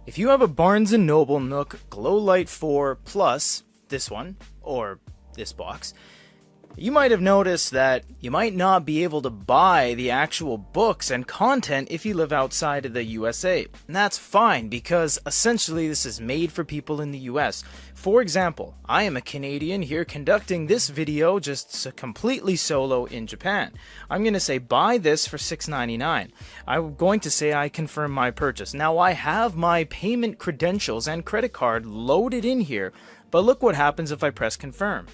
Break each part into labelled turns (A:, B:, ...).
A: If you have a Barnes & Noble Nook Glowlight 4 Plus, this one, or this box, you might have noticed that you might not be able to buy the actual books and content if you live outside of the USA. And that's fine because essentially this is made for people in the US. For example, I am a Canadian here conducting this video just completely solo in Japan. I'm going to say buy this for $6.99. I'm going to say I confirm my purchase. Now I have my payment credentials and credit card loaded in here, but look what happens if I press confirm.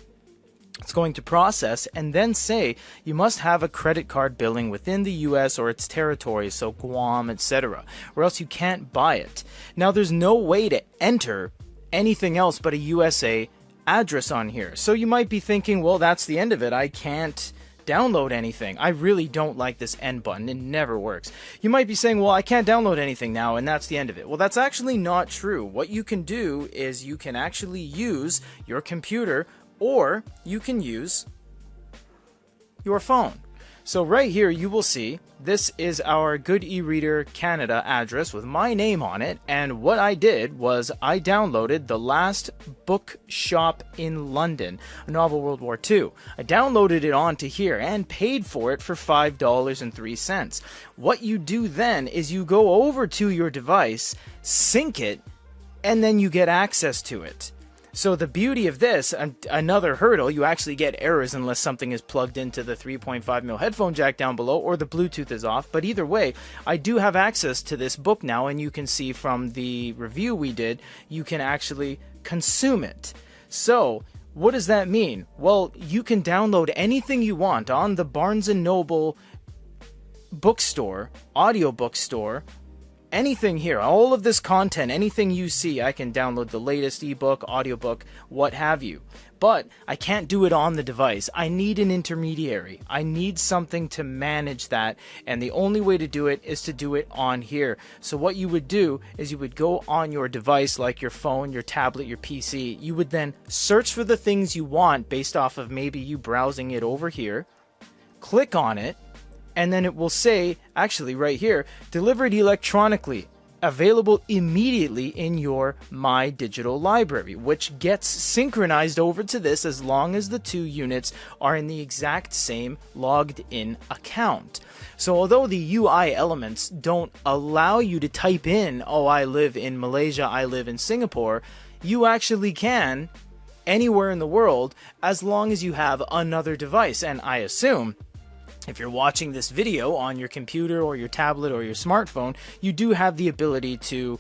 A: It's going to process and then say you must have a credit card billing within the US or its territories, so Guam, etc., or else you can't buy it. Now there's no way to enter anything else but a USA address on here. So you might be thinking, well, that's the end of it. I can't download anything. I really don't like this end button. It never works. You might be saying, well, I can't download anything now and that's the end of it. Well, that's actually not true. What you can do is you can actually use your computer or you can use your phone. So right here you will see this is our Good eReader Canada address with my name on it, and what I did was I downloaded The Last Bookshop in London, a novel World War II. I downloaded it onto here and paid for it for $5.03. What you do then is you go over to your device, sync it, and then you get access to it. So the beauty of this, another hurdle, you actually get errors unless something is plugged into the 3.5mm headphone jack down below or the Bluetooth is off. But either way, I do have access to this book now, and you can see from the review we did, you can actually consume it. So what does that mean? Well, you can download anything you want on the Barnes & Noble bookstore, audiobook store, anything here, all of this content, anything you see, I can download the latest ebook, audiobook, what have you. But I can't do it on the device. I need an intermediary. I need something to manage that, and the only way to do it is to do it on here. So what you would do is you would go on your device, like your phone, your tablet, your PC. You would then search for the things you want based off of maybe you browsing it over here. Click on it. And then it will say, actually right here, delivered electronically, available immediately in your My Digital Library, which gets synchronized over to this as long as the two units are in the exact same logged in account. So although the UI elements don't allow you to type in, oh, I live in Malaysia, I live in Singapore, you actually can anywhere in the world as long as you have another device. And I assume if you're watching this video on your computer or your tablet or your smartphone, you do have the ability to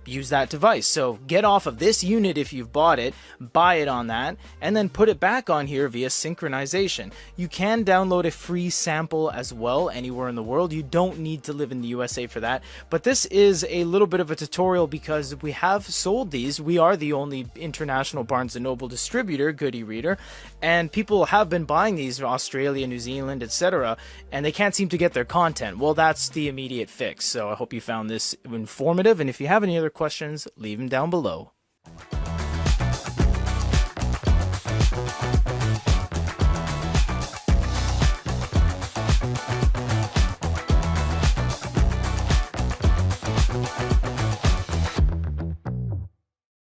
A: use that device. So get off of this unit if you've bought it, buy it on that, and then put it back on here via synchronization. You can download a free sample as well anywhere in the world. You don't need to live in the USA for that. But this is a little bit of a tutorial because we have sold these. We are the only international Barnes & Noble distributor, Good eReader, and people have been buying these in Australia, New Zealand, etc., and they can't seem to get their content. Well, that's the immediate fix. So I hope you found this informative, and if you have any other questions, leave them down below.